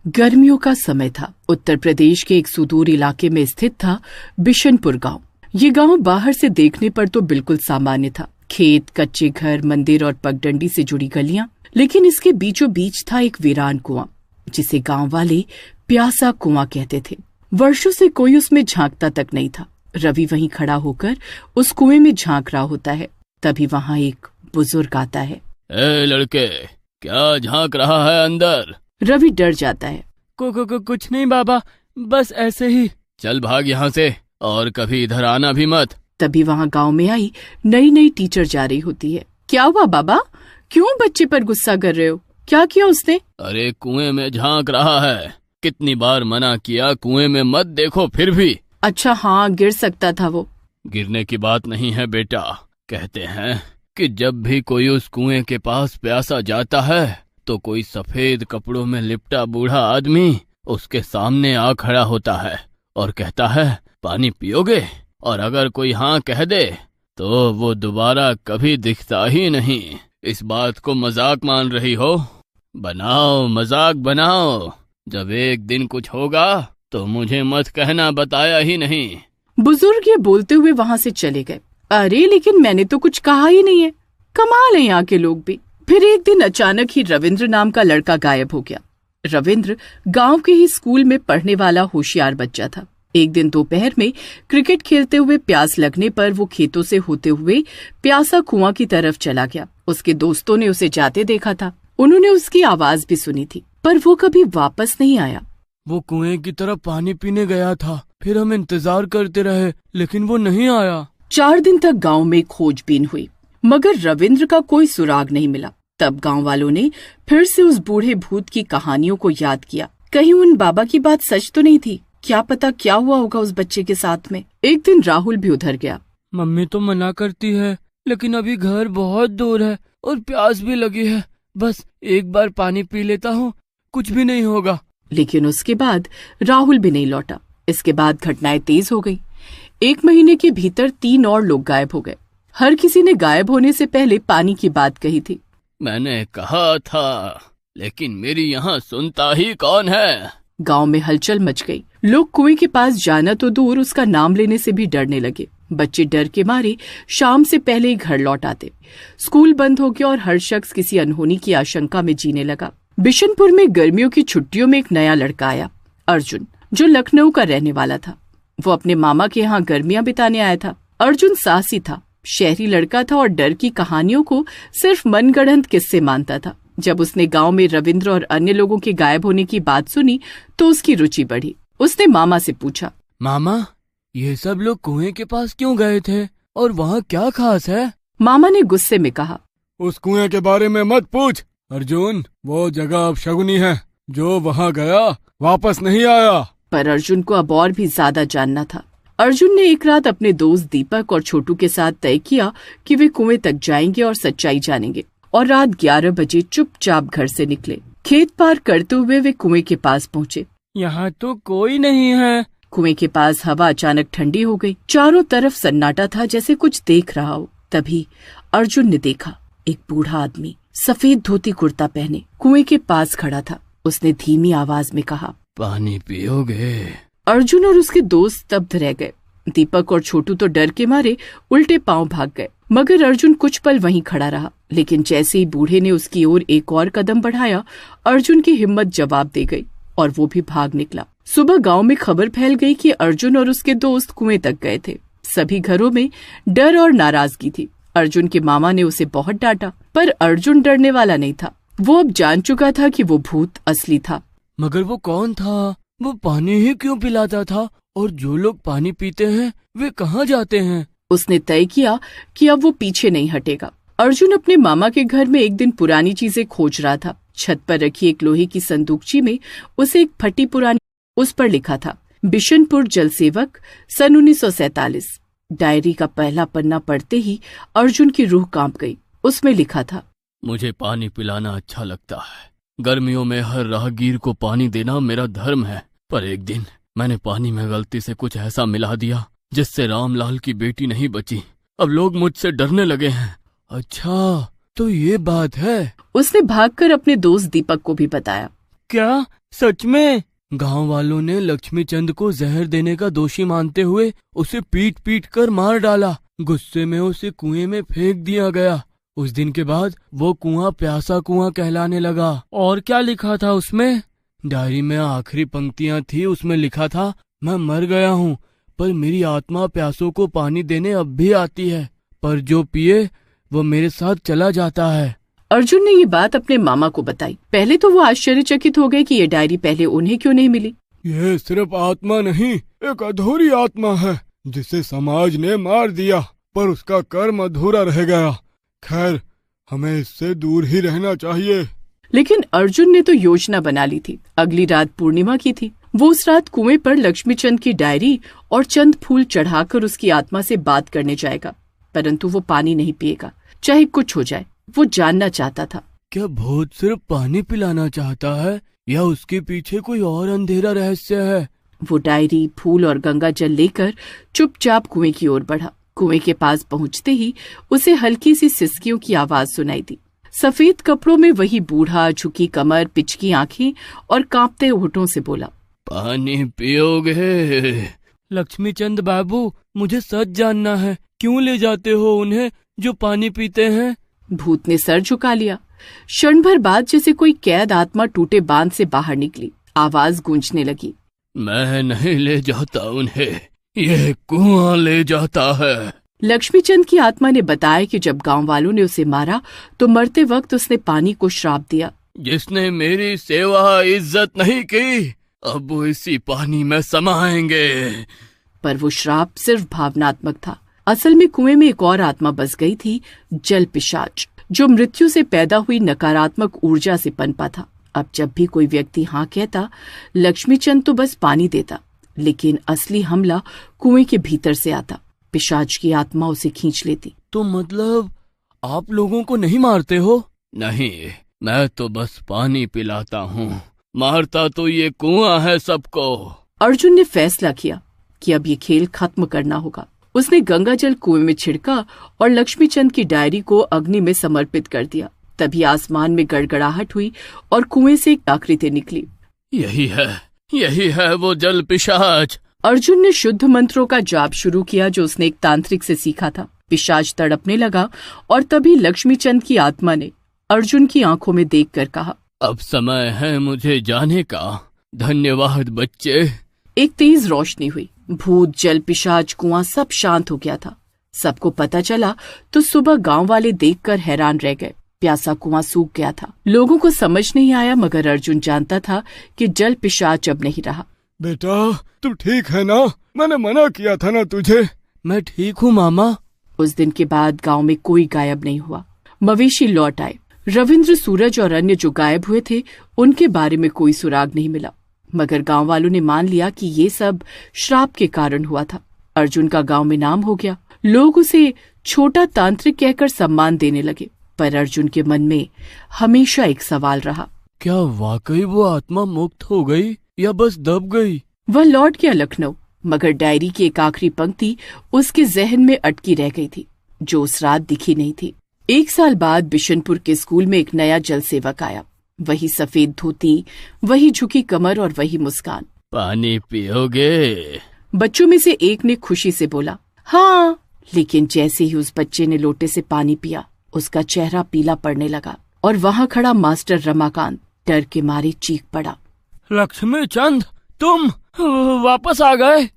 गर्मियों का समय था। उत्तर प्रदेश के एक सुदूर इलाके में स्थित था बिशनपुर गांव। ये गांव बाहर से देखने पर तो बिल्कुल सामान्य था। खेत, कच्चे घर, मंदिर और पगडंडी से जुड़ी गलियां, लेकिन इसके बीचों बीच था एक वीरान कुआं, जिसे गांव वाले प्यासा कुआं कहते थे। वर्षों से कोई उसमें झांकता तक नहीं था। रवि वहीं खड़ा होकर उस कुएं में झांक रहा होता है। तभी वहां एक बुजुर्ग आता है। ए लड़के, क्या झांक रहा है अंदर? रवि डर जाता है। कुछ नहीं बाबा, बस ऐसे ही। चल भाग यहाँ से, और कभी इधर आना भी मत। तभी वहाँ गांव में आई नई टीचर जा रही होती है। क्या हुआ बाबा, क्यों बच्चे पर गुस्सा कर रहे हो? क्या किया उसने? अरे कुएं में झांक रहा है, कितनी बार मना किया कुएं में मत देखो, फिर भी। अच्छा हाँ, गिर सकता था वो। गिरने की बात नहीं है बेटा, कहते हैं कि जब भी कोई उस कुएं के पास प्यासा जाता है तो कोई सफेद कपड़ों में लिपटा बूढ़ा आदमी उसके सामने आ खड़ा होता है और कहता है पानी पियोगे, और अगर कोई हाँ कह दे तो वो दोबारा कभी दिखता ही नहीं। इस बात को मजाक मान रही हो? बनाओ मजाक बनाओ, जब एक दिन कुछ होगा तो मुझे मत कहना बताया ही नहीं। बुजुर्ग ये बोलते हुए वहाँ से चले गए। अरे लेकिन मैंने तो कुछ कहा ही नहीं है। कमाल है यहाँ के लोग भी। फिर एक दिन अचानक ही रविंद्र नाम का लड़का गायब हो गया। रविंद्र गांव के ही स्कूल में पढ़ने वाला होशियार बच्चा था। एक दिन दोपहर में क्रिकेट खेलते हुए प्यास लगने पर वो खेतों से होते हुए प्यासा कुआं की तरफ चला गया। उसके दोस्तों ने उसे जाते देखा था। उन्होंने उसकी आवाज भी सुनी थी, पर वो कभी वापस नहीं आया। वो कुएं की तरफ पानी पीने गया था, फिर हम इंतजार करते रहे, लेकिन वो नहीं आया। 4 दिन तक गांव में खोजबीन हुई, मगर रविंद्र का कोई सुराग नहीं मिला। तब गांव वालों ने फिर से उस बूढ़े भूत की कहानियों को याद किया। कहीं उन बाबा की बात सच तो नहीं थी? क्या पता क्या हुआ होगा उस बच्चे के साथ में। एक दिन राहुल भी उधर गया। मम्मी तो मना करती है, लेकिन अभी घर बहुत दूर है और प्यास भी लगी है। बस एक बार पानी पी लेता हूँ, कुछ भी नहीं होगा। लेकिन उसके बाद राहुल भी नहीं लौटा। इसके बाद घटनाएं तेज हो गई। 1 महीने के भीतर 3 और लोग गायब हो गए। हर किसी ने गायब होने से पहले पानी की बात कही थी। मैंने कहा था, लेकिन मेरी यहाँ सुनता ही कौन है? गांव में हलचल मच गई। लोग कुएं के पास जाना तो दूर, उसका नाम लेने से भी डरने लगे। बच्चे डर के मारे शाम से पहले ही घर लौट आते। स्कूल बंद हो गया और हर शख्स किसी अनहोनी की आशंका में जीने लगा। बिशनपुर में गर्मियों की छुट्टियों में एक नया लड़का आया, अर्जुन, जो लखनऊ का रहने वाला था। वो अपने मामा के यहाँ गर्मियां बिताने आया था। अर्जुन साहसी था, शहरी लड़का था और डर की कहानियों को सिर्फ मनगढ़ंत किस्से मानता था। जब उसने गांव में रविंद्र और अन्य लोगों के गायब होने की बात सुनी तो उसकी रुचि बढ़ी। उसने मामा से पूछा, मामा, ये सब लोग कुएं के पास क्यों गए थे और वहाँ क्या खास है? मामा ने गुस्से में कहा, उस कुएं के बारे में मत पूछ अर्जुन, वो जगह अब शगुनी है। जो वहाँ गया वापस नहीं आया। पर अर्जुन को अब और भी ज्यादा जानना था। अर्जुन ने एक रात अपने दोस्त दीपक और छोटू के साथ तय किया कि वे कुएं तक जाएंगे और सच्चाई जानेंगे, और रात 11 बजे चुपचाप घर से निकले। खेत पार करते हुए वे कुएं के पास पहुँचे। यहाँ तो कोई नहीं है। कुएं के पास हवा अचानक ठंडी हो गई। चारों तरफ सन्नाटा था, जैसे कुछ देख रहा हो। तभी अर्जुन ने देखा, एक बूढ़ा आदमी सफेद धोती कुर्ता पहने कुएं के पास खड़ा था। उसने धीमी आवाज में कहा, पानी पियोगे? अर्जुन और उसके दोस्त स्तब्ध रह गए। दीपक और छोटू तो डर के मारे उल्टे पांव भाग गए, मगर अर्जुन कुछ पल वहीं खड़ा रहा। लेकिन जैसे ही बूढ़े ने उसकी ओर एक और कदम बढ़ाया, अर्जुन की हिम्मत जवाब दे गई और वो भी भाग निकला। सुबह गांव में खबर फैल गई कि अर्जुन और उसके दोस्त कुएं तक गए थे। सभी घरों में डर और नाराजगी थी। अर्जुन के मामा ने उसे बहुत डांटा, पर अर्जुन डरने वाला नहीं था। वो अब जान चुका था कि वो भूत असली था। मगर वो कौन था? वो पानी ही क्यों पिलाता था? और जो लोग पानी पीते हैं वे कहाँ जाते हैं? उसने तय किया कि अब वो पीछे नहीं हटेगा। अर्जुन अपने मामा के घर में एक दिन पुरानी चीजें खोज रहा था। छत पर रखी एक लोहे की संदूकची में उसे एक फटी पुरानी, उस पर लिखा था, बिशनपुर जल सेवक, सन 1947। डायरी का पहला पन्ना पढ़ते ही अर्जुन की रूह कांप गई। उसमें लिखा था, मुझे पानी पिलाना अच्छा लगता है। गर्मियों में हर राहगीर को पानी देना मेरा धर्म है। पर एक दिन मैंने पानी में गलती से कुछ ऐसा मिला दिया जिससे रामलाल की बेटी नहीं बची। अब लोग मुझसे डरने लगे हैं। अच्छा, तो ये बात है। उसने भागकर अपने दोस्त दीपक को भी बताया। क्या सच में? गांव वालों ने लक्ष्मी चंद को जहर देने का दोषी मानते हुए उसे पीट पीट कर मार डाला। गुस्से में उसे कुएं में फेंक दिया गया। उस दिन के बाद वो कुआं प्यासा कुआं कहलाने लगा। और क्या लिखा था उसमें? डायरी में आखिरी पंक्तियां थी। उसमें लिखा था, मैं मर गया हूँ पर मेरी आत्मा प्यासों को पानी देने अब भी आती है, पर जो पिए वो मेरे साथ चला जाता है। अर्जुन ने ये बात अपने मामा को बताई। पहले तो वो आश्चर्यचकित हो गए कि ये डायरी पहले उन्हें क्यों नहीं मिली। ये सिर्फ आत्मा नहीं, एक अधूरी आत्मा है जिसे समाज ने मार दिया, पर उसका कर्म अधूरा रह गया। खैर, हमें इससे दूर ही रहना चाहिए। लेकिन अर्जुन ने तो योजना बना ली थी। अगली रात पूर्णिमा की थी। वो उस रात कुएं पर लक्ष्मी चंद की डायरी और चंद फूल चढ़ाकर उसकी आत्मा से बात करने जाएगा, परंतु वो पानी नहीं पिएगा, चाहे कुछ हो जाए। वो जानना चाहता था, क्या भूत सिर्फ पानी पिलाना चाहता है या उसके पीछे कोई और अंधेरा रहस्य है? वो डायरी, फूल और गंगा जल लेकर चुपचाप कुएं की ओर बढ़ा। कुएं के पास पहुंचते ही उसे हल्की सी सिसकियों की आवाज सुनाई दी। सफेद कपड़ों में वही बूढ़ा, झुकी कमर, पिचकी आंखें और कांपते होठों से बोला, पानी पियोगे? लक्ष्मी चंद बाबू, मुझे सच जानना है, क्यों ले जाते हो उन्हें जो पानी पीते हैं? भूत ने सर झुका लिया। क्षण भर बाद जैसे कोई कैद आत्मा टूटे बांध से बाहर निकली। आवाज गूंजने लगी, मैं नहीं ले जाता उन्हें, ये कुआं ले जाता है। लक्ष्मीचंद की आत्मा ने बताया कि जब गांव वालों ने उसे मारा तो मरते वक्त उसने पानी को श्राप दिया। जिसने मेरी सेवा इज्जत नहीं की, अब वो इसी पानी में समाएंगे। पर वो श्राप सिर्फ भावनात्मक था। असल में कुएं में एक और आत्मा बस गई थी, जल पिशाच, जो मृत्यु से पैदा हुई नकारात्मक ऊर्जा से पनपा था। अब जब भी कोई व्यक्ति हाँ कहता, लक्ष्मीचंद तो बस पानी देता, लेकिन असली हमला कुएं के भीतर से आता। पिशाच की आत्मा उसे खींच लेती। तो मतलब आप लोगों को नहीं मारते हो? नहीं, मैं तो बस पानी पिलाता हूँ, मारता तो ये कुआं है सबको। अर्जुन ने फैसला किया कि अब ये खेल खत्म करना होगा। उसने गंगा जल कुएं में छिड़का और लक्ष्मीचंद की डायरी को अग्नि में समर्पित कर दिया। तभी आसमान में गड़गड़ाहट हुई और कुएं से एक आकृति निकली। यही है वो जल पिशाच। अर्जुन ने शुद्ध मंत्रों का जाप शुरू किया जो उसने एक तांत्रिक से सीखा था। पिशाच तड़पने लगा और तभी लक्ष्मीचंद की आत्मा ने अर्जुन की आंखों में देखकर कहा, अब समय है मुझे जाने का, धन्यवाद बच्चे। एक तेज रोशनी हुई। भूत, जल पिशाच, कुआं सब शांत हो गया था। सबको पता चला तो सुबह गांव वाले देखकर हैरान रह गए। प्यासा कुआं सूख गया था। लोगों को समझ नहीं आया, मगर अर्जुन जानता था कि जल पिशाच अब नहीं रहा। बेटा, तू ठीक है ना? मैंने मना किया था ना तुझे। मैं ठीक हूँ मामा। उस दिन के बाद गांव में कोई गायब नहीं हुआ। मवेशी लौट आए। रविंद्र, सूरज और अन्य जो गायब हुए थे उनके बारे में कोई सुराग नहीं मिला, मगर गांव वालों ने मान लिया कि ये सब श्राप के कारण हुआ था। अर्जुन का गांव में नाम हो गया। लोग उसे छोटा तांत्रिक कहकर सम्मान देने लगे, पर अर्जुन के मन में हमेशा एक सवाल रहा, क्या वाकई वो आत्मा मुक्त हो गई या बस दब गई? वह लौट गया लखनऊ, मगर डायरी की एक आखिरी पंक्ति उसके जहन में अटकी रह गई थी, जो उस रात दिखी नहीं थी। 1 साल बाद बिशनपुर के स्कूल में एक नया जल सेवक आया। वही सफेद धोती, वही झुकी कमर और वही मुस्कान। पानी पियोगे? बच्चों में से एक ने खुशी से बोला, हाँ। लेकिन जैसे ही उस बच्चे ने लोटे से पानी पिया, उसका चेहरा पीला पड़ने लगा और वहाँ खड़ा मास्टर रमाकांत डर के मारे चीख पड़ा, लक्ष्मी चंद, तुम वापस आ गए?